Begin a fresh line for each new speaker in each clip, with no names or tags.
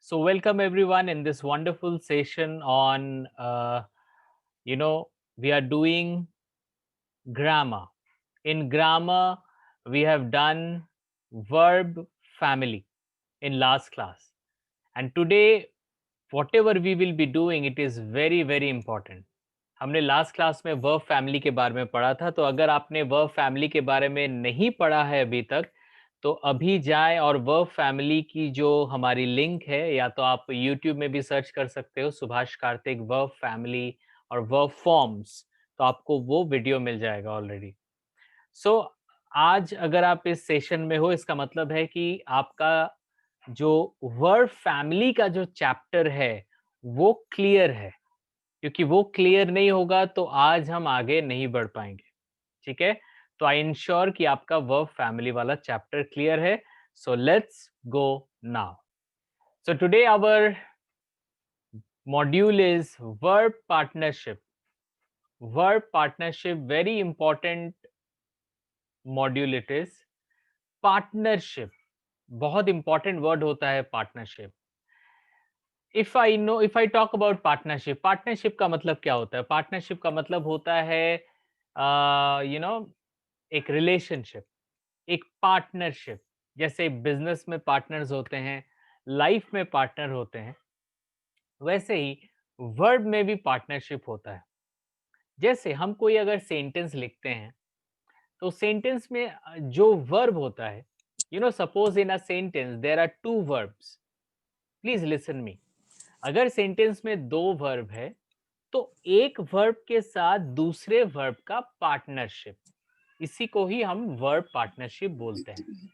So, welcome everyone in this wonderful session on, we are doing grammar. In grammar, we have done verb family in last class. And today, whatever we will be doing, it is very, very important. हमने last class में verb family के बारे में पढ़ा था, तो अगर आपने वर्ब फैमिली के बारे में नहीं पढ़ा है अभी तक, तो अभी जाएं और वर्ब फैमिली की जो हमारी लिंक है, या तो आप यूट्यूब में भी सर्च कर सकते हो सुभाष कार्तिक वर्ब फैमिली और वर्ब फॉर्म्स, तो आपको वो वीडियो मिल जाएगा ऑलरेडी। सो आज अगर आप इस सेशन में हो, इसका मतलब है कि आपका जो वर्ब फैमिली का जो चैप्टर है वो क्लियर है, क्योंकि वो क्लियर नहीं होगा तो आज हम आगे नहीं बढ़ पाएंगे। ठीक है, तो आई इंश्योर कि आपका वर्ब फैमिली वाला चैप्टर क्लियर है। So let's go now. So today our module is verb partnership. Verb partnership, very important module it is. Partnership बहुत इंपॉर्टेंट वर्ड होता है partnership. If I talk about partnership, partnership का मतलब क्या होता है? पार्टनरशिप का मतलब होता है यू नो एक रिलेशनशिप, एक पार्टनरशिप। जैसे बिजनेस में पार्टनर्स होते हैं, लाइफ में पार्टनर होते हैं, वैसे ही वर्ड में भी पार्टनरशिप होता है। जैसे हम कोई अगर सेंटेंस लिखते हैं, तो सेंटेंस में जो वर्ब होता है, suppose in a sentence there are two verbs. Please listen me. अगर सेंटेंस में दो वर्ब है, तो एक वर्ब के साथ दूसरे वर्ब का पार्टनरशिप, इसी को ही हम वर्ब पार्टनरशिप बोलते हैं।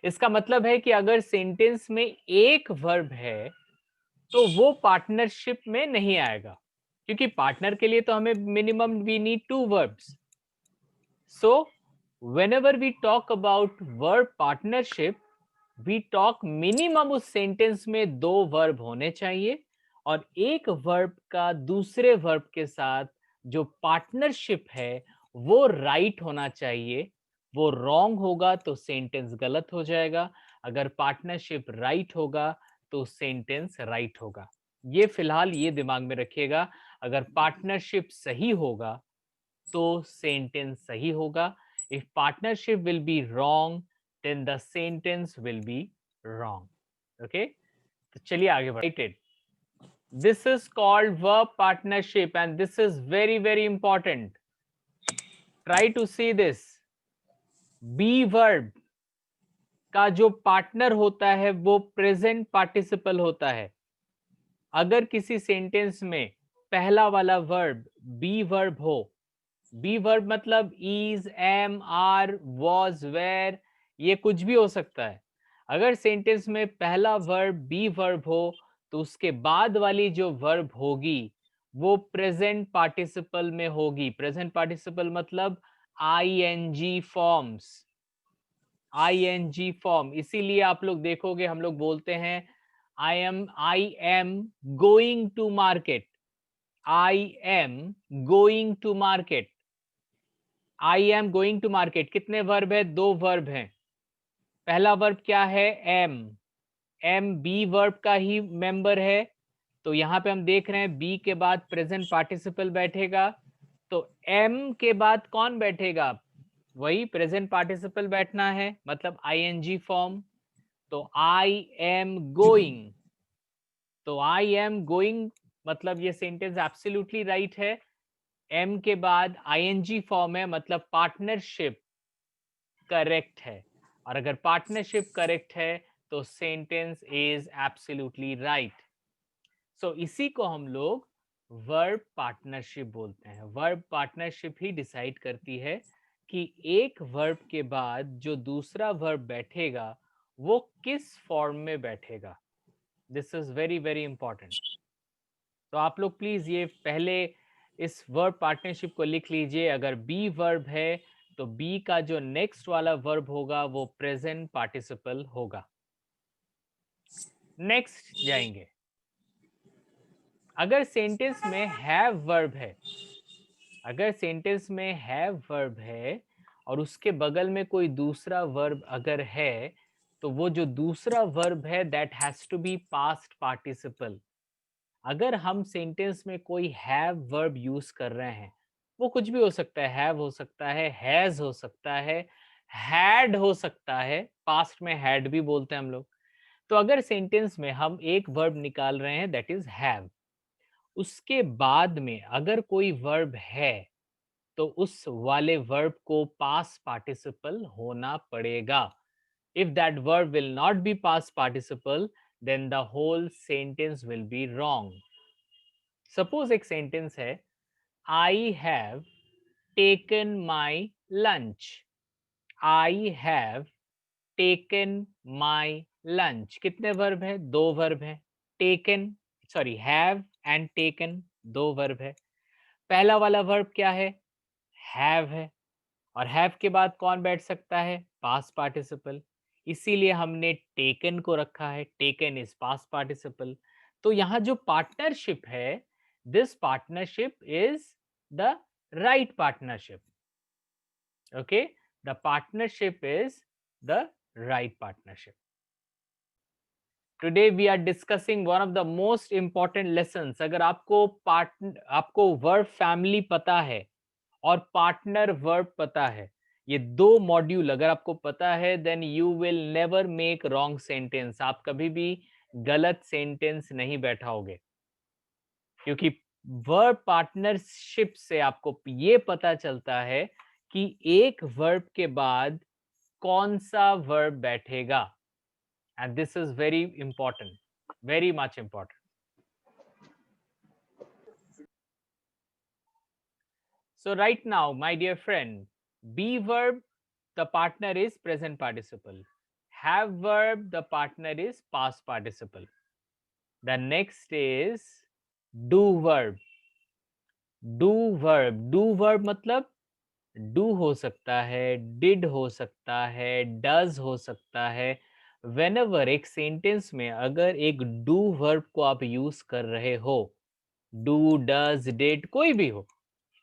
इसका मतलब है कि अगर सेंटेंस में एक वर्ब है, तो वो पार्टनरशिप में नहीं आएगा, क्योंकि पार्टनर के लिए तो हमें minimum we need two verbs. So whenever we talk about verb partnership, we talk minimum उस सेंटेंस में दो वर्ब होने चाहिए, और एक वर्ब का दूसरे वर्ब के साथ जो पार्टनरशिप है वो राइट होना चाहिए। वो रॉन्ग होगा तो सेंटेंस गलत हो जाएगा, अगर पार्टनरशिप राइट होगा तो सेंटेंस राइट होगा। ये फिलहाल ये दिमाग में रखिएगा, अगर पार्टनरशिप सही होगा तो सेंटेंस सही होगा। If partnership will be wrong, then the sentence will be wrong. Okay, तो चलिए आगे बढ़ते। This is called verb partnership and this is very very important. Try to see this. Be verb का जो पार्टनर होता है वो प्रेजेंट पार्टिसिपल होता है। अगर किसी सेंटेंस में पहला वाला वर्ब बी वर्ब हो, बी वर्ब मतलब is, am, are, was, were, ये कुछ भी हो सकता है। अगर सेंटेंस में पहला वर्ब बी वर्ब हो, तो उसके बाद वाली जो वर्ब होगी वो प्रेजेंट पार्टिसिपल में होगी। प्रेजेंट पार्टिसिपल मतलब आईएनजी फॉर्म्स, आईएनजी फॉर्म। इसीलिए आप लोग देखोगे हम लोग बोलते हैं I am going to market, I am going to market, I am going to market. कितने वर्ब है? दो वर्ब हैं। पहला वर्ब क्या है? एम। एम बी वर्ब का ही मेंबर है, तो यहां पे हम देख रहे हैं बी के बाद प्रेजेंट पार्टिसिपल बैठेगा, तो एम के बाद कौन बैठेगा? वही प्रेजेंट पार्टिसिपल बैठना है, मतलब आईएनजी फॉर्म। तो आई एम गोइंग, तो आई एम गोइंग मतलब ये सेंटेंस एब्सोल्युटली राइट है। एम के बाद आईएनजी फॉर्म है, मतलब पार्टनरशिप करेक्ट है, और अगर पार्टनरशिप करेक्ट है तो सेंटेंस इज एब्सोल्युटली राइट। सो इसी को हम लोग वर्ब पार्टनरशिप बोलते हैं। वर्ब पार्टनरशिप ही डिसाइड करती है कि एक वर्ब के बाद जो दूसरा वर्ब बैठेगा वो किस फॉर्म में बैठेगा। This is very very important. तो आप लोग प्लीज ये पहले इस वर्ब पार्टनरशिप को लिख लीजिए। अगर बी वर्ब है तो बी का जो नेक्स्ट वाला वर्ब होगा वो प्रेजेंट पार्टिसिपल होगा। नेक्स्ट जाएंगे। अगर सेंटेंस में हैव वर्ब है, अगर सेंटेंस में हैव वर्ब है और उसके बगल में कोई दूसरा वर्ब अगर है, तो वो जो दूसरा वर्ब है that has to be past participle. अगर हम सेंटेंस में कोई हैव वर्ब यूज कर रहे हैं, वो कुछ भी हो सकता है, हैव हो सकता है, हैज हो सकता है, हैड हो सकता है, पास्ट में हैड भी बोलते हैं हम लोग। तो अगर सेंटेंस में हम एक वर्ब निकाल रहे हैं दैट इज हैव, उसके बाद में अगर कोई वर्ब है तो उस वाले वर्ब को पास्ट पार्टिसिपल होना पड़ेगा। If that verb will not be past participle, then the whole sentence will be wrong. Suppose एक सेंटेंस है, I have taken my lunch. I have taken my lunch. कितने वर्ब है? दो verb है। Taken, sorry, have and taken, दो verb है। पहला वाला वर्ब क्या है? हैव है। और हैव के बाद कौन बैठ सकता है? Past participle. इसीलिए हमने टेकन को रखा है, टेकन इज पास्ट पार्टिसिपल। तो यहाँ जो पार्टनरशिप है, this partnership is the right partnership. Okay, the partnership is the right partnership. Today we are discussing one of the most important lessons. अगर आपको वर्ब फैमिली पता है और पार्टनर वर्ब पता है, ये दो मॉड्यूल अगर आपको पता है, then you will never make wrong sentence. आप कभी भी गलत सेंटेंस नहीं बैठाओगे, क्योंकि वर्ब पार्टनरशिप से आपको ये पता चलता है कि एक वर्ब के बाद कौन सा वर्ब बैठेगा। And this is very important, very much important. So right now, my dear friend, be verb, the partner is present participle. Have verb, the partner is past participle. The next is do verb. Do verb. Do verb मतलब do हो सकता है, did हो सकता है, does हो सकता है। Whenever एक सेंटेंस में अगर एक do verb को आप यूज कर रहे हो, do, does, did, कोई भी हो,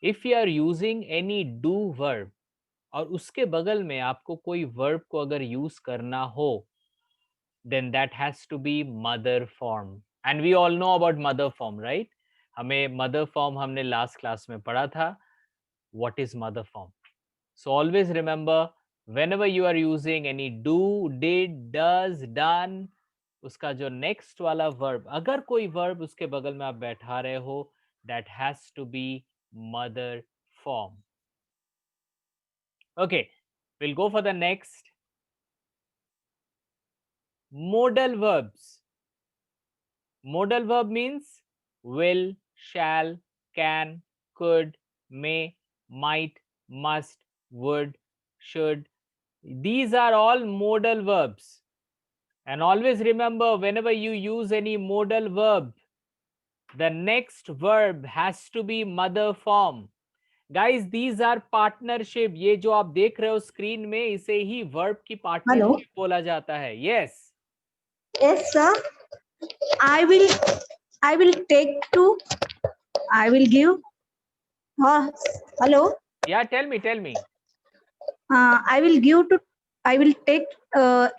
if you are using any do verb और उसके बगल में आपको कोई verb को अगर यूज करना हो, then that has to be mother form. And we all know about mother form, right? हमें mother form हमने last class में पढ़ा था. What is mother form? So always remember, whenever you are using any do, did, does, done, उसका जो next वाला verb, अगर कोई verb उसके बगल में आप बैठा रहे हो, that has to be mother form. Okay, we'll go for the next. Modal verbs. Modal verb means will, shall, can, could, may, might, must, would, should. These are all modal verbs. And always remember, whenever you use any modal verb, the next verb has to be mother form. Guys, these are partnership. ये जो आप देख रहे हो screen में, इसे ही verb की partnership बोला जाता है. Yes.
Yes, sir. I will take to. I will give. Hello.
Yeah, tell me.
I will give to. I will take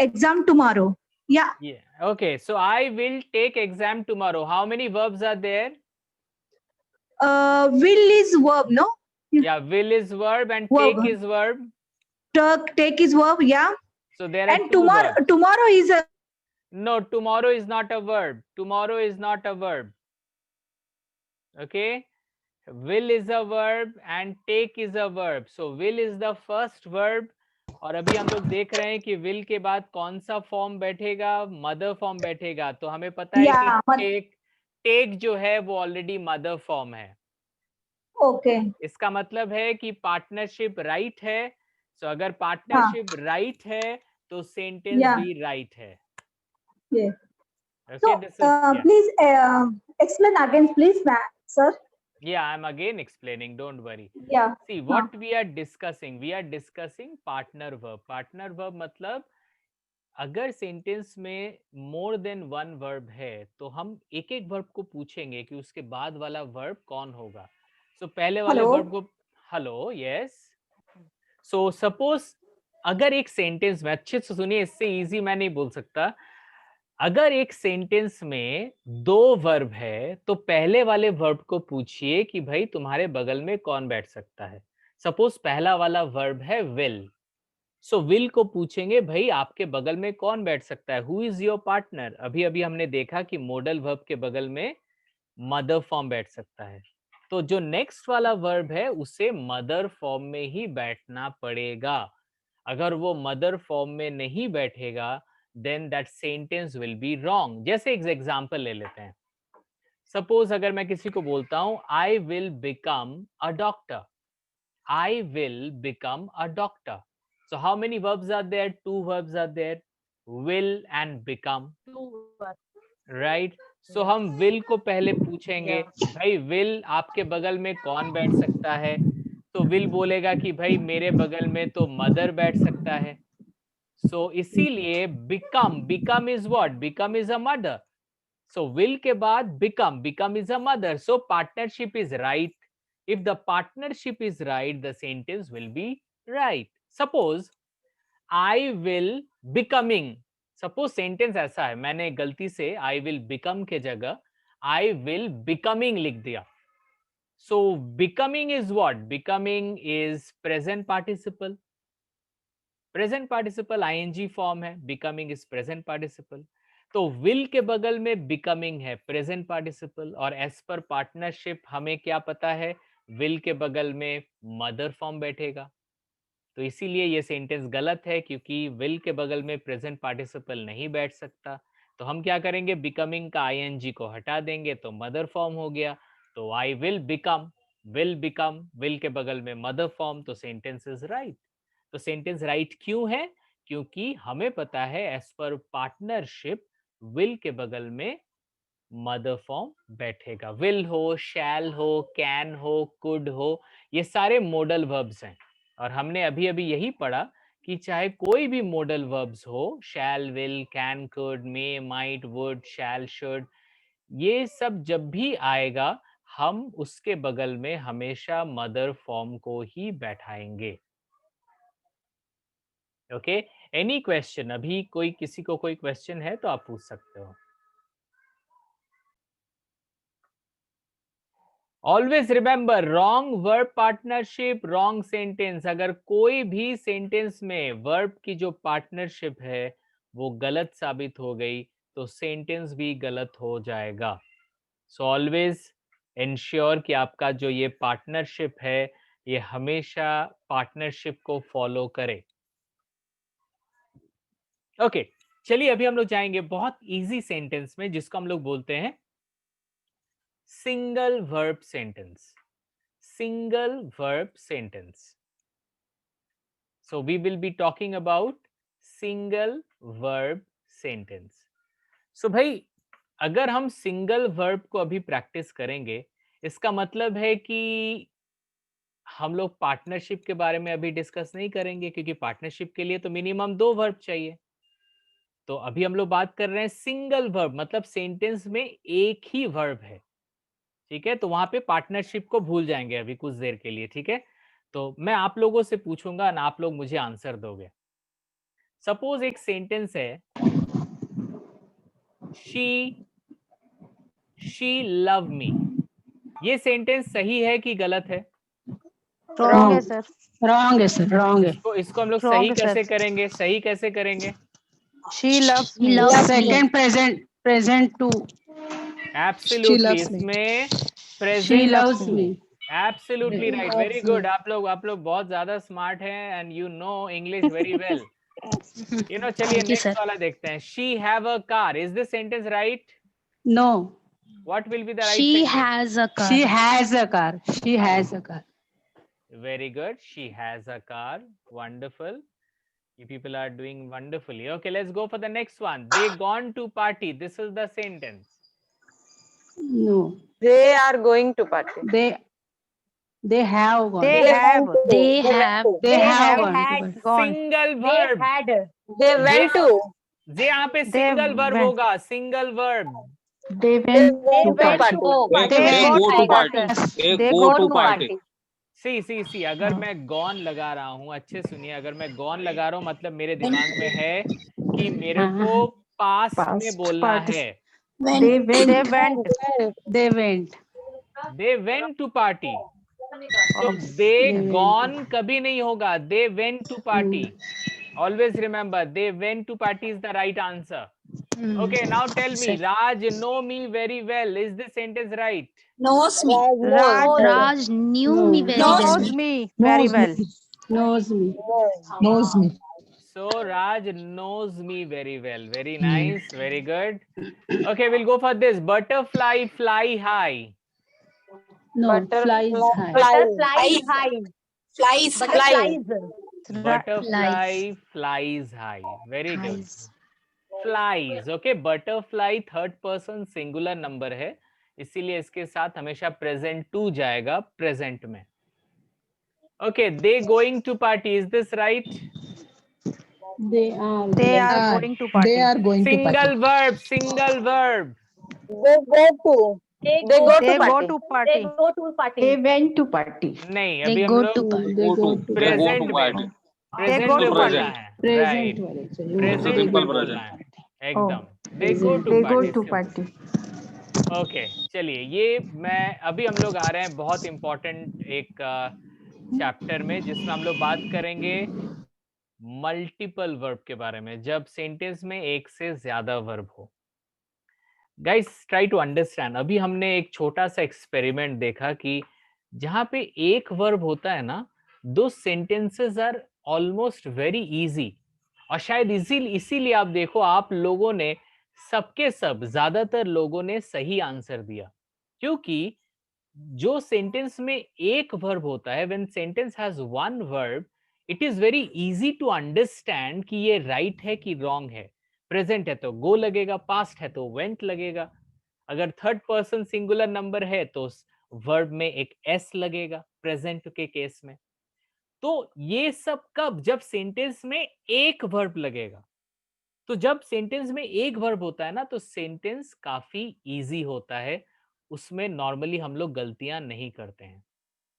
exam tomorrow. Yeah.
Yeah. Okay. So I will take exam tomorrow. How many verbs are there?
Will is verb, no?
Yeah, will is verb and
Verb.
take is verb.
Take is verb, yeah.
So there are
And
two
tomorrow,
verbs.
tomorrow is a.
No, tomorrow is not a verb. Tomorrow is not a verb. Okay. Will is a verb and take is a verb. So will is the first verb. और अभी हम लोग देख रहे हैं कि will के बाद कौन सा फॉर्म बैठेगा? मदर फॉर्म बैठेगा. तो हमें पता है कि take जो है वो ऑलरेडी मदर फॉर्म है.
ओके.
इसका मतलब है कि पार्टनरशिप राइट है. सो अगर पार्टनरशिप राइट है तो सेंटेंस भी राइट है.
Okay, this is, please explain again, please, sir.
Yeah, I'm again explaining, don't worry.
Yeah.
See, what we are discussing partner verb. Partner verb मतलब अगर सेंटेंस में more than one verb है तो हम एक एक वर्ब को पूछेंगे कि उसके बाद वाला वर्ब कौन होगा. सो पहले वाले वर्ब को, हेलो, यस. सो सपोज अगर एक सेंटेंस में, अच्छे से सुनिए, इससे इजी मैं नहीं बोल सकता, अगर एक सेंटेंस में दो वर्ब है तो पहले वाले वर्ब को पूछिए कि भाई तुम्हारे बगल में कौन बैठ सकता है। सपोज पहला वाला वर्ब है विल, सो विल को पूछेंगे भाई आपके बगल में कौन बैठ सकता है, हु इज योर पार्टनर। अभी अभी हमने देखा कि मॉडल वर्ब के बगल में मदर फॉर्म बैठ सकता है, तो जो नेक्स्ट वाला वर्ब है उसे मदर फॉर्म में ही बैठना पड़ेगा। अगर वो मदर फॉर्म में नहीं बैठेगा then that sentence will be wrong. जैसे एक एग्जांपल ले लेते हैं, सपोज अगर मैं किसी को बोलता हूं I will become a doctor, I will become a doctor, so how many verbs are there, two verbs are there, will and become, right. So हम विल को पहले पूछेंगे भाई विल आपके बगल में कौन बैठ सकता है, तो विल बोलेगा कि भाई मेरे बगल में तो मदर बैठ सकता है। सो इसीलिए become, become is what, become is a mother, so will के बाद become, become is a mother, so partnership is right. If the partnership is right the sentence will B right. Suppose I will becoming, suppose sentence ऐसा है, मैंने गलती से आई will become के जगह I will becoming लिख दिया, so becoming is what, becoming is present participle, present participle ING form है, बिकमिंग इज प्रेजेंट पार्टिसिपल, तो विल के बगल में बिकमिंग है प्रेजेंट पार्टिसिपल, और एज पर पार्टनरशिप हमें क्या पता है, विल के बगल में मदर फॉर्म बैठेगा, तो इसीलिए ये सेंटेंस गलत है क्योंकि विल के बगल में प्रेजेंट पार्टिसिपल नहीं बैठ सकता। तो हम क्या करेंगे, बिकमिंग का आईएनजी को हटा देंगे तो मदर फॉर्म हो गया, तो आई will become, will become, will के बगल में मदर फॉर्म, तो सेंटेंस इज राइट। तो सेंटेंस राइट क्यों है, क्योंकि हमें पता है एज पर पार्टनरशिप विल के बगल में मदर फॉर्म बैठेगा। विल हो, शैल हो, कैन हो, कुड हो, ये सारे मॉडल वर्ब्स हैं, और हमने अभी अभी यही पढ़ा कि चाहे कोई भी मॉडल वर्ब्स हो, shall, will, can, could, may, might, would, shall, should, ये सब जब भी आएगा हम उसके बगल में हमेशा मदर फॉर्म को ही बैठाएंगे। Okay, any question? अभी कोई, किसी को कोई क्वेश्चन है तो आप पूछ सकते हो। Always remember, wrong verb partnership wrong sentence. अगर कोई भी सेंटेंस में वर्ब की जो पार्टनरशिप है वो गलत साबित हो गई तो सेंटेंस भी गलत हो जाएगा। सो ऑलवेज इंश्योर कि आपका जो ये पार्टनरशिप है ये हमेशा पार्टनरशिप को फॉलो करे। ओके, चलिए अभी हम लोग जाएंगे बहुत इजी सेंटेंस में जिसको हम लोग बोलते हैं single verb sentence. Single verb sentence. So we will be talking about single verb sentence. So भाई अगर हम सिंगल वर्ब को अभी प्रैक्टिस करेंगे इसका मतलब है कि हम लोग पार्टनरशिप के बारे में अभी डिस्कस नहीं करेंगे क्योंकि पार्टनरशिप के लिए तो मिनिमम 2 वर्ब चाहिए। तो अभी हम लोग बात कर रहे हैं सिंगल वर्ब, मतलब सेंटेंस में एक ही वर्ब है, ठीक है। तो वहां पे पार्टनरशिप को भूल जाएंगे अभी कुछ देर के लिए, ठीक है। तो मैं आप लोगों से पूछूंगा ना, आप लोग मुझे आंसर दोगे। सपोज एक सेंटेंस है शी लव मी, ये सेंटेंस सही है कि गलत है?
रॉन्ग है सर, रॉन्ग है सर, रॉन्ग है।
इसको हम लोग
Wrong
सही
है,
कैसे
sir.
करेंगे, सही कैसे करेंगे?
She loves me,
Second present to.
Absolutely,
loves me.
इसमें
she
present
loves me.
Absolutely right, very good. आप लोग बहुत ज्यादा स्मार्ट हैं and you know English very well. You know, चलिए नेक्स्ट वाला देखते हैं। She have a car, is this sentence right?
No.
What will be the right
She
sentence?
has a car.
She has a car. She has a car.
Very good. She has a car. Wonderful. You people are doing wonderfully. Okay, let's go for the next one. They gone to party. This is the sentence.
No.
They are going to party.
They have gone.
They have,
They have gone to party.
gone.
Single verb.
They went to.
जे यहाँ पे
They
single verb
went.
होगा, single verb.
They went to
They
party.
go
They
to
go
party.
to party.
They
They
go
go
to
to
party.
सी अगर मैं gone लगा रहा हूँ, अच्छे सुनिए, अगर मैं गॉन लगा रहा हूँ मतलब मेरे दिमाग में है कि मेरे को पास्ट में बोलना है।
They went.
They went.
They went to party, तो
Oops.
They
They went.
Gone कभी नहीं होगा, they went to party. Always remember, they went to party is the right answer. Okay, now tell me, Raj know me very well. Is this sentence right?
Knows me.
Raj
knew me very
knows me very well.
Knows me.
Knows me.
So Raj knows me very well. Very nice, very good. Okay, we'll go for this. Butterfly fly high.
No, flies high.
Butterfly flies high. Very good. Flies. Okay, butterfly third person singular number है, इसीलिए इसके साथ हमेशा present to जाएगा present में। Okay, they going to party. Is this right?
They are.
They are going to party.
They are going to
Single
party.
verb, single verb.
They go to. They go
They
to
go
party.
to party.
They went to party.
नहीं, अभी हम लोग
They go to
present में present
go
में
to
बोलना
party.
है,
present
right,
वाले चाहिए।
प्रेजेंट में बोलना है एकदम। They go to
They go
party.
to party.
Okay, चलिए ये मैं अभी हम लोग आ रहे हैं बहुत इंपॉर्टेंट एक चैप्टर में जिसमें हम लोग बात करेंगे मल्टीपल वर्ब के बारे में, जब सेंटेंस में एक से ज्यादा वर्ब हो। गाइस ट्राई टू अंडरस्टैंड, अभी हमने एक छोटा सा एक्सपेरिमेंट देखा कि जहां पे एक वर्ब होता है ना, दो sentences are almost very easy, और शायद इसीलिए आप देखो आप लोगों ने सबके सब ज्यादातर लोगों ने सही आंसर दिया, क्योंकि जो सेंटेंस में एक वर्ब होता है, when sentence has one verb, it is very easy to understand कि ये राइट है कि रॉन्ग है। प्रेजेंट है तो गो लगेगा, पास्ट है तो वेंट लगेगा, अगर थर्ड पर्सन सिंगुलर नंबर है तो वर्ब में एक एस लगेगा प्रेजेंट के केस में। तो ये सब कब, जब सेंटेंस में एक वर्ब लगेगा। तो जब सेंटेंस में एक वर्ब होता है ना, तो सेंटेंस काफी इजी होता है, उसमें नॉर्मली हम लोग गलतियां नहीं करते हैं।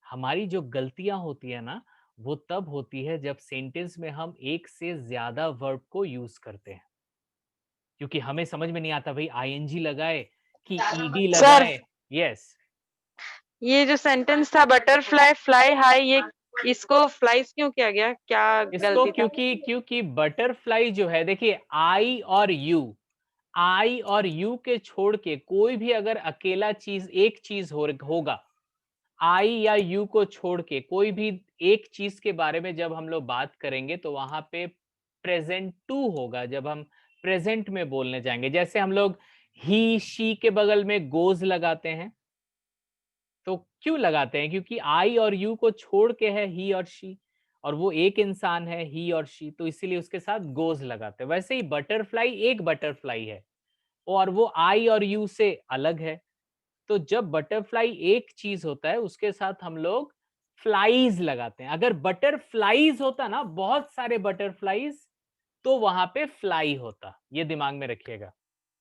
हमारी जो गलतियां होती है ना, वो तब होती है जब सेंटेंस में हम एक से ज्यादा वर्ब को यूज करते हैं, क्योंकि हमें समझ में नहीं आता भाई आईएनजी लगाए कि ईडी लगाए। यस,
ये जो सेंटेंस था बटरफ्लाई फ्लाई हाई, ये इसको फ्लाइज क्यों किया गया, क्या
इसको
गलती था?
क्योंकि बटरफ्लाई जो है, देखिए आई और यू के छोड़ के कोई भी अगर अकेला चीज एक चीज होगा, आई या यू को छोड़ के कोई भी एक चीज के बारे में जब हम लोग बात करेंगे तो वहां पे प्रेजेंट टू होगा, जब हम प्रेजेंट में बोलने जाएंगे। जैसे हम लोग ही शी के बगल में गोज लगाते हैं, तो क्यों लगाते हैं? क्योंकि आई और यू को छोड़ के है ही और शी, और वो एक इंसान है ही और शी, तो इसीलिए उसके साथ गोज लगाते हैं। वैसे ही बटरफ्लाई एक बटरफ्लाई है और वो आई और यू से अलग है, तो जब बटरफ्लाई एक चीज होता है उसके साथ हम लोग फ्लाइज लगाते हैं। अगर बटरफ्लाइज होता ना, बहुत सारे बटरफ्लाइज, तो वहां पे फ्लाई होता, ये दिमाग में रखिएगा।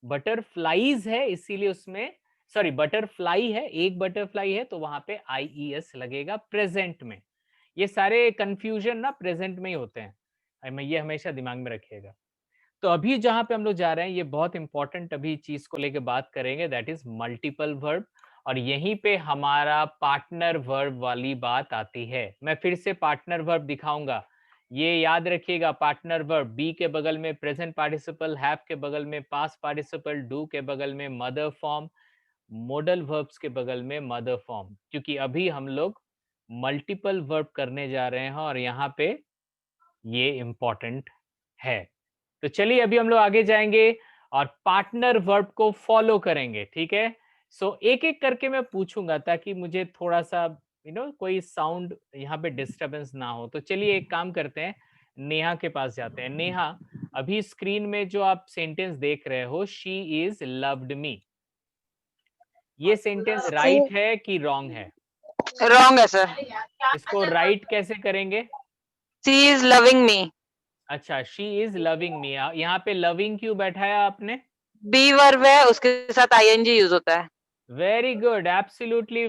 बटरफ्लाइज है इसीलिए उसमें, सॉरी बटरफ्लाई है, एक बटरफ्लाई है तो वहां पे आईईएस लगेगा प्रेजेंट में। ये सारे कंफ्यूजन ना प्रेजेंट में ही होते हैं, ये हमेशा दिमाग में रखिएगा। तो अभी जहां पे हम लोग जा रहे हैं, ये बहुत इंपॉर्टेंट अभी चीज को लेके बात करेंगे, दैट इज मल्टीपल वर्ब, और यहीं पे हमारा पार्टनर वर्ब वाली बात आती है। मैं फिर से पार्टनर वर्ब दिखाऊंगा, ये याद रखिएगा। पार्टनर वर्ब बी के बगल में प्रेजेंट पार्टिसिपल, हैव के बगल में पास्ट पार्टिसिपल, डू के बगल में मदर फॉर्म, मॉडल वर्ब्स के बगल में मदर फॉर्म, क्योंकि अभी हम लोग मल्टीपल वर्ब करने जा रहे हैं और यहाँ पे ये इंपॉर्टेंट है। तो चलिए अभी हम लोग आगे जाएंगे और पार्टनर वर्ब को फॉलो करेंगे, ठीक है। सो एक एक करके मैं पूछूंगा ताकि मुझे थोड़ा सा कोई साउंड यहाँ पे डिस्टरबेंस ना हो। तो चलिए एक काम करते हैं, नेहा के पास जाते हैं। नेहा, अभी स्क्रीन में जो आप सेंटेंस देख रहे हो, शी इज लव्ड मी, ये सेंटेंस राइट है कि रॉन्ग है?
रॉन्ग है सर।
इसको राइट कैसे करेंगे?
शी इज लविंग मी।
अच्छा, शी इज लविंग मी, यहाँ पे लविंग क्यों बैठाया आपने?
बी वर्ब है, उसके साथ आईएनजी यूज होता है।
Very good, absolutely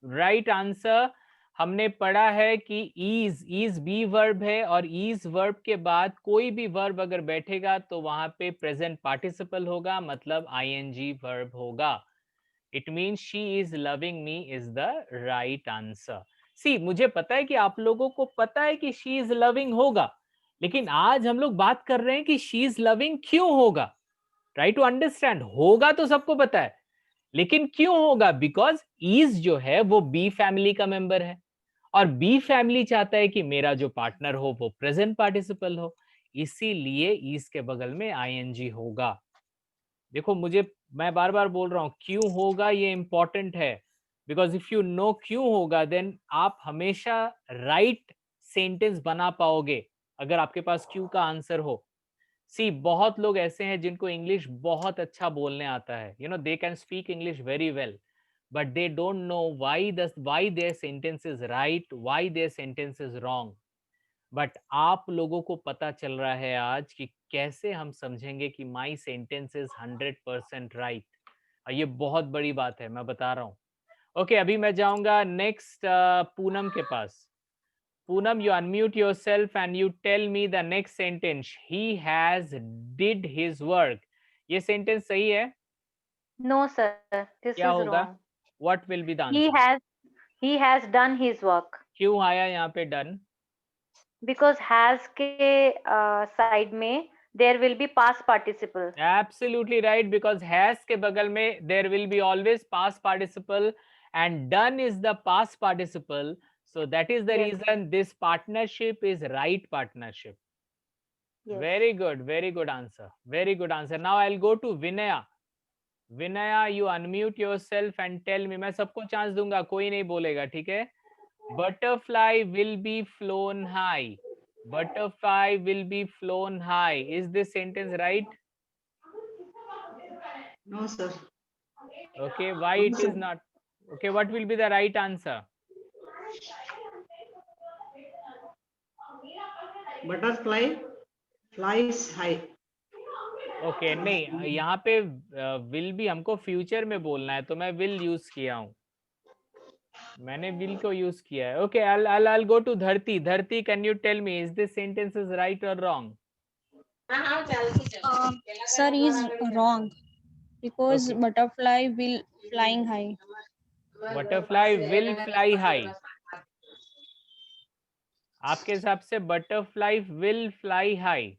right answer. हमने पढ़ा है कि इज बी वर्ब है और इज वर्ब के बाद कोई भी वर्ब अगर बैठेगा तो वहां पे प्रेजेंट पार्टिसिपल होगा, मतलब आईएनजी वर्ब होगा. It means she is loving me is the right answer. See, मुझे पता है कि आप लोगों को पता है कि शी इज लविंग होगा, लेकिन आज हम लोग बात कर रहे हैं कि शी इज लविंग क्यों होगा. Try to understand. होगा तो सबको पता है, लेकिन क्यों होगा? बिकॉज इज जो है वो बी फैमिली का मेंबर है और बी फैमिली चाहता है कि मेरा जो पार्टनर हो वो प्रेजेंट पार्टिसिपल हो, इसीलिए इज के बगल में आईएनजी होगा. देखो, मैं बार बार बोल रहा हूं क्यों होगा, ये इंपॉर्टेंट है. बिकॉज इफ यू नो क्यों होगा देन आप हमेशा राइट सेंटेंस बना पाओगे अगर आपके पास क्यों का आंसर हो. सी, बहुत लोग ऐसे हैं जिनको इंग्लिश बहुत अच्छा बोलने आता है, you know, they can speak English very well, but they don't know why their sentence is right, why their sentence is wrong. But आप लोगों को पता चल रहा है आज कि कैसे हम समझेंगे कि my sentence is 100% right. और ये बहुत बड़ी बात है, मैं बता रहा हूँ. ओके, अभी मैं जाऊंगा नेक्स्ट पूनम के पास. Poonam, you unmute yourself and you tell me the next sentence. He has did his work. ये sentence सही है?
No, sir. This
क्या
is
होगा?
wrong.
What will be the answer?
He has done his work.
क्यों आया यहाँ पे done?
Because has के side में there will be past participle.
Absolutely right, because has के बगल में there will be always past participle and done is the past participle. So that is the
Yes.
reason this partnership is right partnership.
Yes.
Very good answer. Very good answer. Now I'll go to Vinaya. Vinaya, you unmute yourself and tell me. मैं सबको chance दूंगा, कोई नहीं बोलेगा, ठीक है? Butterfly will be flown high. Butterfly will be flown high. Is this sentence right?
No, sir.
Okay, why
No,
it
sir.
is not? Okay, what will be the right answer?
Butterfly flies high.
Okay, नहीं, यहाँ पे will भी हमको future में बोलना है, तो मैं will यूज किया हूँ. मैंने will को यूज किया है. Okay, I'll go to Dharti. Dharti, can you tell me, is this sentence is right or wrong?
Sir is wrong because
Okay.
butterfly will flying high.
Butterfly will fly high. आपके हिसाब से butterfly will fly high.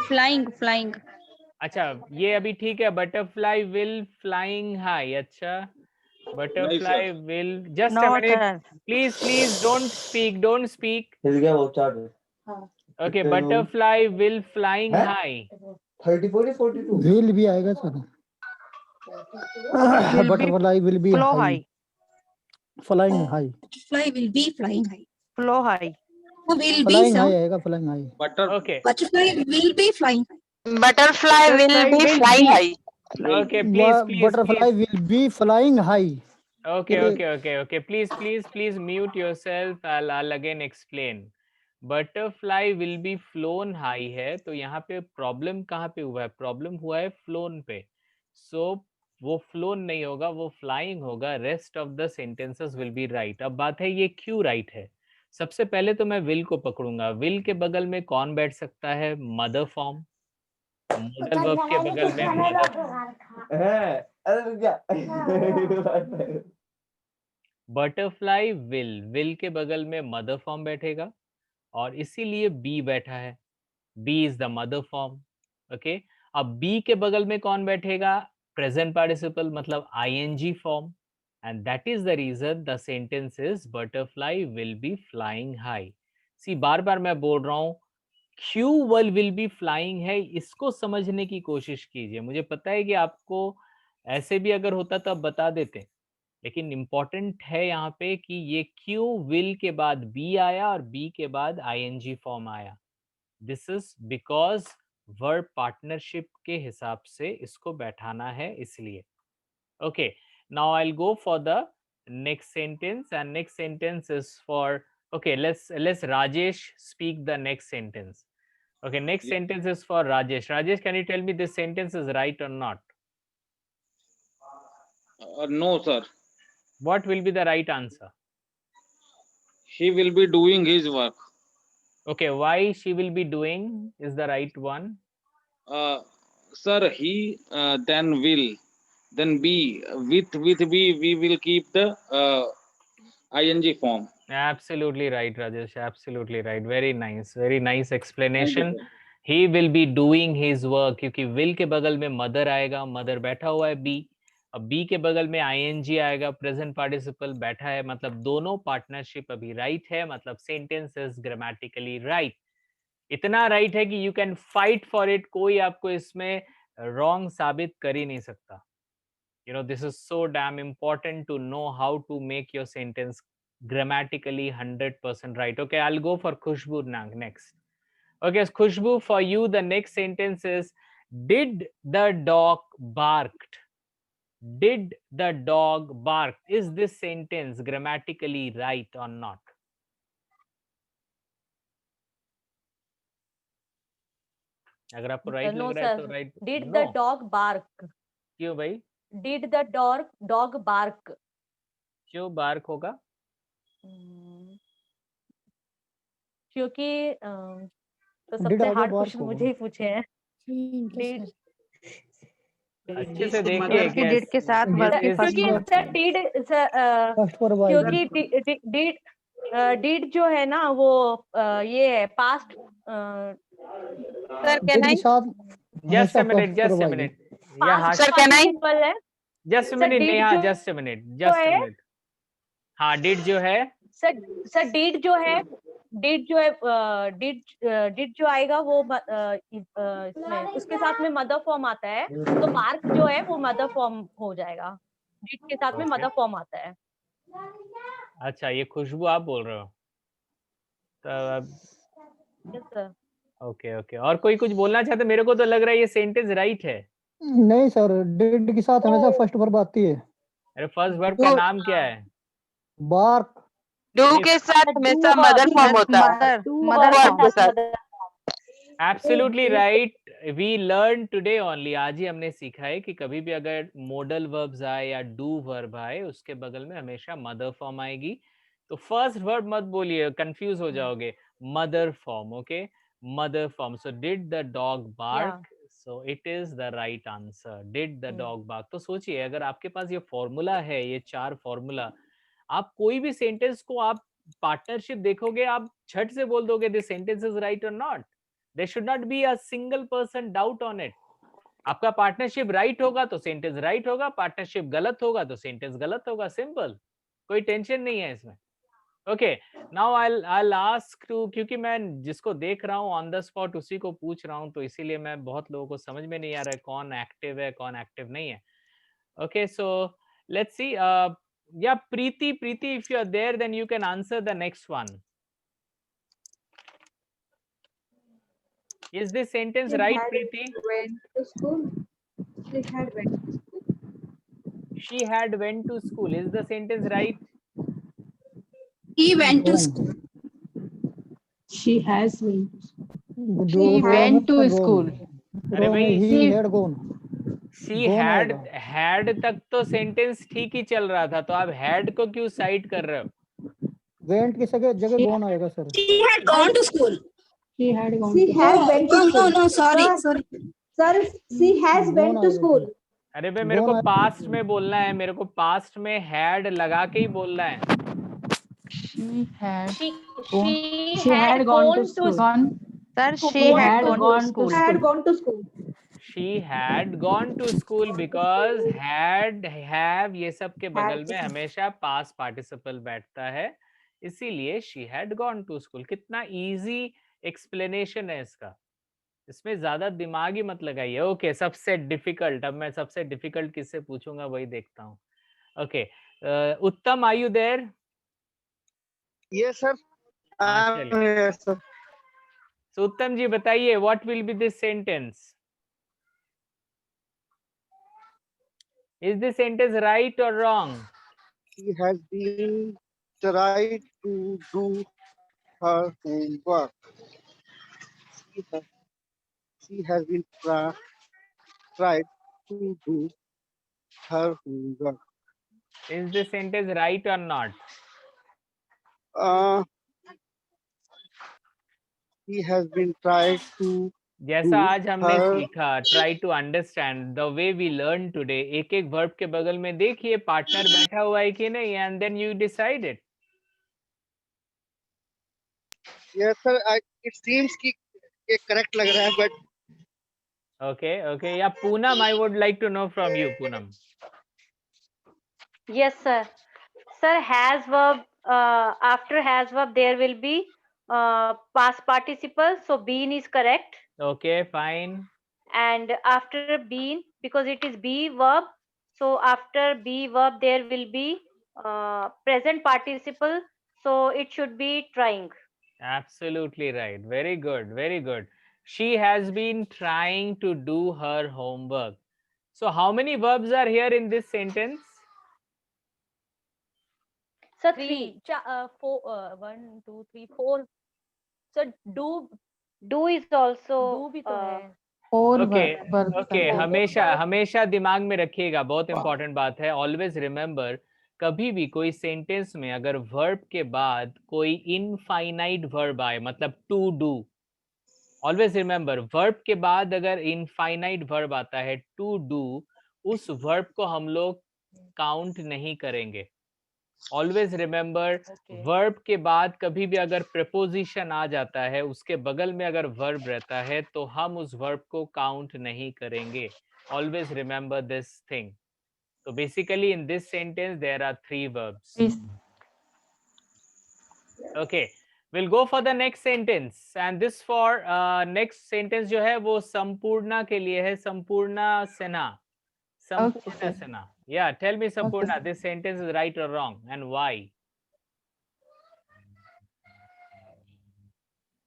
Flying.
अच्छा, ये अभी ठीक है. Butterfly will flying high. अच्छा, butterfly will just a minute. Please don't speak. Okay, butterfly will flying high.
30, 40, 42.
will भी आएगा sir. Butterfly will be high. Flying high.
Butterfly will be flying high.
Flow high.
Will be,
Flying
sir.
high आएगा, flying high.
Okay.
Butterfly will be flying high.
Butterfly will be fly high.
Okay, please.
Butterfly will be flying high.
Okay. Please mute yourself. I'll again explain. Butterfly will be flown high है, तो यहाँ पे problem कहाँ पे हुआ है? Problem हुआ है फ्लोन पे. So वो फ्लोन नहीं होगा, वो फ्लाइंग होगा. Rest of the sentences will be right. अब बात है ये क्यों राइट है. सबसे पहले तो मैं विल को पकड़ूंगा. विल के बगल में कौन बैठ सकता है? Mother form. मॉडल वर्ब के बगल में मदर. बटरफ्लाई विल के बगल में मदर फॉर्म बैठेगा और इसीलिए बी बैठा है. B is the mother form. Okay, अब बी के बगल में कौन बैठेगा? प्रेजेंट पार्टिसिपल, मतलब ING form. And that is the reason the sentence is butterfly will be flying high. See, बार बार मैं बोल रहा हूं क्यों विल बी फ्लाइंग है, इसको समझने की कोशिश कीजिए. मुझे पता है कि आपको ऐसे भी अगर होता तो आप बता देते, लेकिन इंपॉर्टेंट है यहाँ पे कि ये क्यों विल के बाद बी आया और बी के बाद आईएनजी फॉर्म आया. This is because verb partnership के हिसाब से इसको बैठाना है, इसलिए. Okay, now I will go for the next sentence and next sentence is for. Okay, let's Rajesh speak the next sentence. Okay, next sentence is for Rajesh. Rajesh, can you tell me this sentence is right or not?
No, sir.
What will be the right answer?
He will be doing his work.
Okay, why she will be doing is the right one.
Sir, he then will, then be, with be, we will keep the ing form.
Absolutely right, Rajesh. Absolutely right. Very nice. Very nice
Thank you,
explanation.
sir.
He will be doing his work, क्योंकि will के बगल में mother आएगा, mother बैठा हुआ है be, अब be के बगल में ing आएगा, present participle बैठा है, मतलब दोनों partnership अभी right है, मतलब sentence is grammatically right. इतना right है कि you can fight for it, कोई आपको इसमें wrong साबित कर ही नहीं सकता. You know, this is so damn important to know how to make your sentence grammatically 100% right. Okay, I'll go for Khushbu next. Okay, Khushbu, for you the next sentence is, did the dog barked? Did the dog bark? Is this sentence grammatically right or not? अगर आपको right
No
लग रहा है
sir.
तो right.
Did
No.
the dog bark?
क्यों भाई?
Did the dog bark?
क्यों bark होगा?
क्योंकि तो
Did
सबसे
आगे
हार्ड
bark
क्वेश्चन
होगा।
मुझे ही पूछे हैं. Did
अच्छे से
Did
देखिए
mother
क्या
did के साथ verb के first
क्योंकि
verb
sir did
First verb
क्योंकि
आएगा।
did जो है ना वो ये है past.
Sir, can
Did
I?
के साथ
Just a
हमेशा
minute,
first
just
verb
a
आएगी।
minute. Yeah,
past
Sir, can I?
Participle है.
just a
Sir,
minute,
did
Neha,
जो
just a minute, just a
है
minute. हाँ, did जो है,
सर did जो है did जो आएगा वो इसमें उसके साथ में मदर फॉर्म आता है, तो बार्क जो है वो मदर फॉर्म हो जाएगा. डिड के साथ में
Okay.
मदर फॉर्म आता है.
अच्छा ये खुशबू आप बोल रहे हो, तो
Yes, sir.
ओके ओके, और कोई कुछ बोलना चाहते? मेरे को तो लग रहा है ये सेंटेंस राइट है.
नहीं सर, डिड के साथ हमेशा फर्स्ट वर्ब आती है।
अरे फर्स्ट वर्ब का नाम क्या है?
बार्क।
Do के साथ हमेशा मदर फॉर्म होता है.
mother
Verb के
form.
साथ.
Absolutely right. We learn today only, आज ही हमने सीखा है कि कभी भी अगर मोडल वर्ब्स आए या डू वर्ब आए उसके बगल में हमेशा मदर फॉर्म आएगी. तो फर्स्ट वर्ब मत बोलिए, कंफ्यूज हो जाओगे. Mother form, okay, mother form. So did the dog bark, so it is the right answer, did the dog bark. तो सोचिए अगर आपके पास ये फॉर्मूला है, ये 4 फॉर्मूला, आप कोई भी सेंटेंस को आप पार्टनरशिप देखोगे, आप झट से बोल दोगे दिस सेंटेंस इज राइट और not. There should not be a single person doubt on it. आपका पार्टनरशिप राइट होगा तो सेंटेंस राइट होगा, पार्टनरशिप गलत होगा तो सेंटेंस गलत होगा. सिंपल, कोई टेंशन नहीं है इसमें. Okay, now I'll ask to, क्योंकि मैं जिसको देख रहा हूँ ऑन द स्पॉट उसी को पूछ रहा हूँ, तो इसीलिए मैं बहुत लोगों को समझ में नहीं आ रहा है कौन एक्टिव है कौन एक्टिव नहीं है. Okay, so let's see. या प्रीति, if you are there then you can answer the next one. Is this sentence right, Preeti?
Went to school. She had went to school.
She had went to school. Is the sentence right?
He went to school.
She has went.
She
went to school.
अरे भाई,
he had gone.
she
Gone
had तक तो sentence ठीक ही चल रहा था, तो आप had को क्यों साइड कर रहे हो?
Went की जगह gone आएगा sir.
She had gone to school.
She had gone.
She
to
had went to school. No, sorry. Sir, she has went to school.
अरे भाई मेरे को पास्ट में बोलना है, मेरे को पास्ट में had लगा के ही बोलना है.
She had
She
had gone to school.
gone. Sir, she had gone to school.
Had gone to school.
She had gone to school because had, have ये सब के बगल में हमेशा पास्ट पार्टिसिपल बैठता है, इसीलिए she had gone to school. कितना इजी एक्सप्लेनेशन है इसका, इसमें ज्यादा दिमाग ही मत लगाइए. ओके, सबसे डिफिकल्ट, अब मैं सबसे डिफिकल्ट किससे पूछूंगा वही देखता हूँ. Okay, Uttam, are you there?
Yes, sir. Yes, sir.
So उत्तम जी बताइए, what will be this sentence? Is this sentence right or wrong?
She has been tried to do her homework. She has been tried to do her homework.
Is this sentence right or not?
he has been tried to
जैसा
do
आज हमने
her
सीखा, try to understand the way we learn today, एक एक verb के बगल में देखिए पार्टनर बैठा हुआ है कि नहीं, and then you decide it.
yes sir it seems कि ये correct लग रहा है but
Okay, okay. Yeah, Poonam, I would like to know from you, Poonam.
Yes, sir. Sir, has verb, after has verb, there will be past participle. So, been is correct.
Okay, fine.
And after been, because it is be verb, so after be verb, there will be present participle. So, it should be trying.
Absolutely right. Very good, very good. She has been trying to do her homework. So, how many verbs are here in this sentence?
So,
Three,
three.
four, 1, 2, 3, 4. So do
Do is also.
do भी तो है.
Four
Okay,
verbs
okay.
are there.
हमेशा हमेशा दिमाग में रखिएगा, बहुत important बात है. ऑलवेज रिमेंबर, कभी भी कोई सेंटेंस में अगर वर्ब के बाद कोई इनफाइनाइट वर्ब आए, मतलब to do, always remember verb के बाद अगर इनफाइनाइट वर्ब आता है टू डू, उस वर्ब को हम लोग काउंट नहीं करेंगे. Always remember,
Okay.
वर्ब के बाद कभी भी अगर प्रपोजिशन आ जाता है, उसके बगल में अगर वर्ब रहता है, तो हम उस वर्ब को काउंट नहीं करेंगे. Always remember this thing. तो basically in this sentence there are 3 verbs.
Please.
Okay, we'll go for the next sentence, and this for next sentence जो है वो संपूर्णा के लिए है. Sampurna Sinha. Sampurna
sir.
Sinha. Yeah, tell me Sampurna,
sir.
this sentence is right or wrong, and why?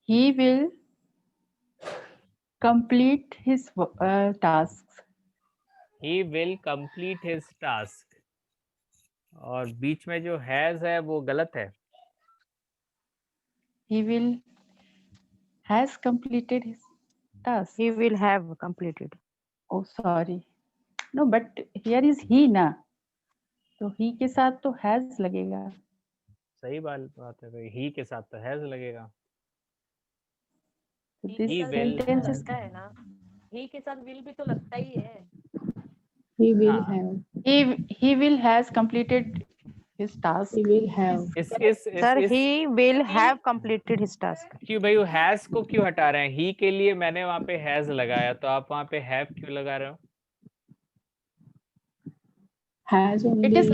He will complete his tasks.
He will complete his task. और बीच में जो has है वो गलत है.
He will has completed his task.
He will have completed.
Oh, sorry. No, but here is he ना. तो he के साथ तो has लगेगा.
सही बात है भाई, he के साथ तो has लगेगा.
So
He
this
के साथ
will-
will भी तो
sentence is
लगता है ना. He के साथ will भी तो लगता ही है.
He will
हाँ.
have.
he will has completed his task.
He will have.
Sir,
He will have completed his task.
क्यों भाई वो has को क्यों हटा रहे हैं? he के लिए मैंने वहाँ पे has लगाया, तो आप वहाँ पे have क्यों लगा रहे हो?
Has only
It is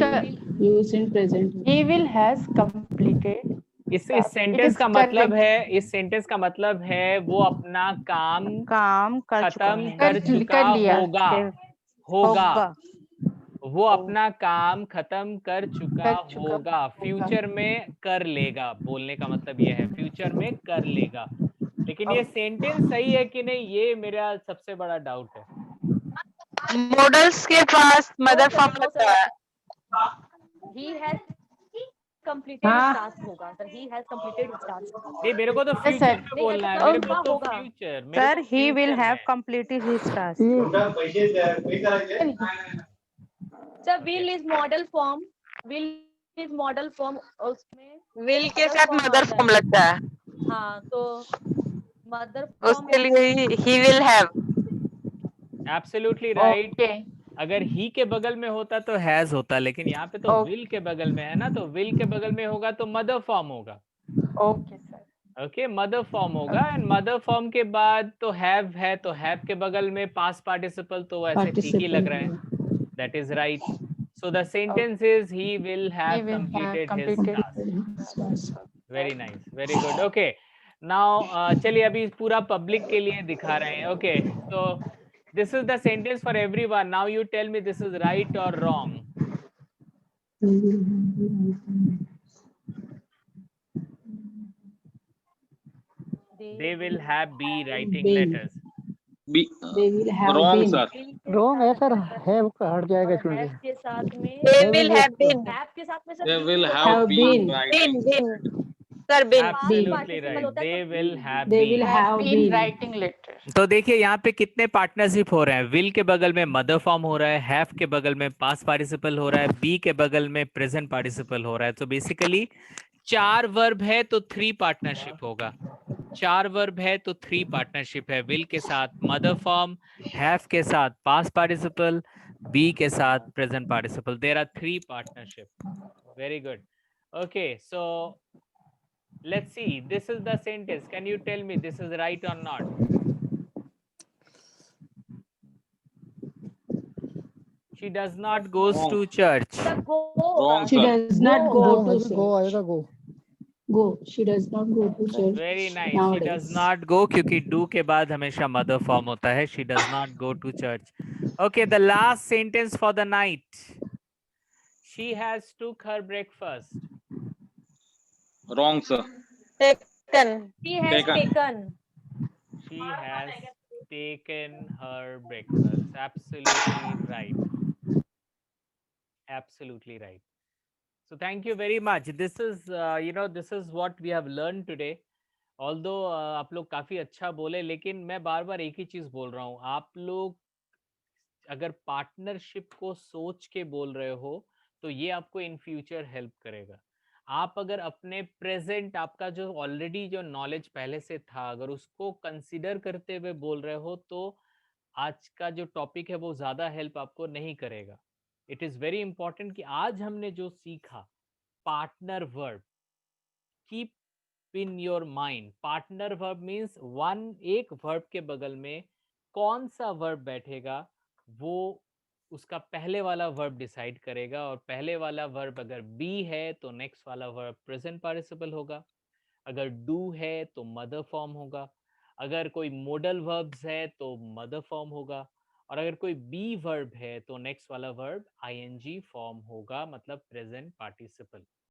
used in present.
he will has completed.
इस
It
सेंटेंस
is
का मतलब
correct.
है, इस सेंटेंस का मतलब है वो अपना काम
कर चुका
खत्म
है.
कर चुका
कर लिया.
होगा. वो अपना काम खत्म कर चुका
कर चुका
होगा. फ्यूचर में कर लेगा, बोलने का मतलब ये है फ्यूचर में कर लेगा. लेकिन ये सेंटेंस सही है कि नहीं, ये मेरा सबसे बड़ा डाउट है.
मॉडल्स के पास मदर
sir,
फॉर्म
no,
लगता
sir.
है.
He has completed his
हाँ.
task होगा. Sir, he has completed his task.
नहीं, मेरे को तो
sir.
फ्यूचर में बोलना है. मेरे को तो
होगा.
Future.
Sir, he will have completed his task.
Sir, will is model form. Will is model form. उसमें
विल के
mother
साथ
form
मदर
आता
फॉर्म
है.
लगता है,
हाँ, तो mother form
उसके लिए he will have.
Absolutely right.
Okay.
अगर ही के बगल में होता तो हैज होता, लेकिन यहाँ पे तो
Okay.
विल के बगल में है ना, तो विल के बगल में होगा तो मदर फॉर्म होगा.
Okay, sir.
Okay, mother form होगा. एंड मदर फॉर्म के बाद तो हैव है, तो हैव के बगल में पास्ट पार्टिसिपल, तो वैसे ठीक ही लग रहा है. That is right. So the sentence is he will
He
have
will have
completed his
completed.
Task. Very nice, very good. Okay, now चलिए अभी पूरा पब्लिक के लिए दिखा रहे हैं. Okay, so this is the sentence for everyone. Now you tell me this is right और wrong. They will have be writing
Been.
letters.
Be
They will have
wrong
been.
Sir.
Wrong है sir, have का हट जाएगा इसमें
have
से.
के साथ में
they will have been.
have के साथ में sir
दे
will
विल
होता
हैव
है.
Been
been.
राइटिंग.
Sir been.
Absolutely
participle
right.
होता है
They
तो
will have
They
been.
will have
Been
been.
writing letter.
तो देखिए यहाँ पे कितने पार्टनरशिप हो रहे हैं. विल के बगल में मदर फॉर्म हो रहा है, हैव के बगल में पास्ट पार्टिसिपल हो रहा है, बी के बगल में प्रेजेंट पार्टिसिपल हो रहा है. तो बेसिकली 4 वर्ब है तो 3 पार्टनरशिप होगा। 4 वर्ब है तो 3 पार्टनरशिप है। विल के साथ मदर फॉर्म, हैव के साथ पास्ट पार्टिसिपल, बी के साथ present participle. There are 3 partnership. Very good. Okay, so let's see, this is the sentence. Can you tell me this is right or not? She does not goes
Wrong.
to church.
The go
Wrong,
She
sir.
does not
Go.
go
go
to
है, go
church.
आएगा go.
Go. She does not go to church
Very nice. She
nowadays.
does not go, क्योंकि do के बाद हमेशा mother form होता है. She does not go to church. Okay, the last sentence for the night. She has took her breakfast.
Wrong, sir.
Taken.
She has
Taken.
taken.
She has taken her breakfast. Absolutely right. Absolutely right. So thank you very much. This is, this is what we have learned today. Although आप लोग काफी अच्छा बोले, लेकिन मैं बार बार एक ही चीज बोल रहा हूँ, आप लोग अगर पार्टनरशिप को सोच के बोल रहे हो तो ये आपको इन फ्यूचर हेल्प करेगा। आप अगर अपने प्रेजेंट, आपका जो ऑलरेडी जो नॉलेज पहले से था, अगर उसको कंसीडर करते हुए बोल रहे हो तो आज का जो टॉपिक है वो ज्यादा हेल्प आपको नहीं करेगा। इट इज वेरी इंपॉर्टेंट कि आज हमने जो सीखा partner verb, keep in your mind. Partner verb means एक वर्ब के बगल में कौन सा वर्ब बैठेगा वो उसका पहले वाला वर्ब डिसाइड करेगा, और पहले वाला वर्ब अगर बी है तो नेक्स्ट वाला वर्ब प्रेजेंट पार्टिसिपल होगा, अगर डू है तो मदर फॉर्म होगा, अगर कोई मोडल वर्ब्स है तो मदर फॉर्म होगा, और अगर कोई बी वर्ब है तो नेक्स्ट वाला वर्ब आईएनजी फॉर्म होगा, मतलब प्रेजेंट पार्टिसिपल।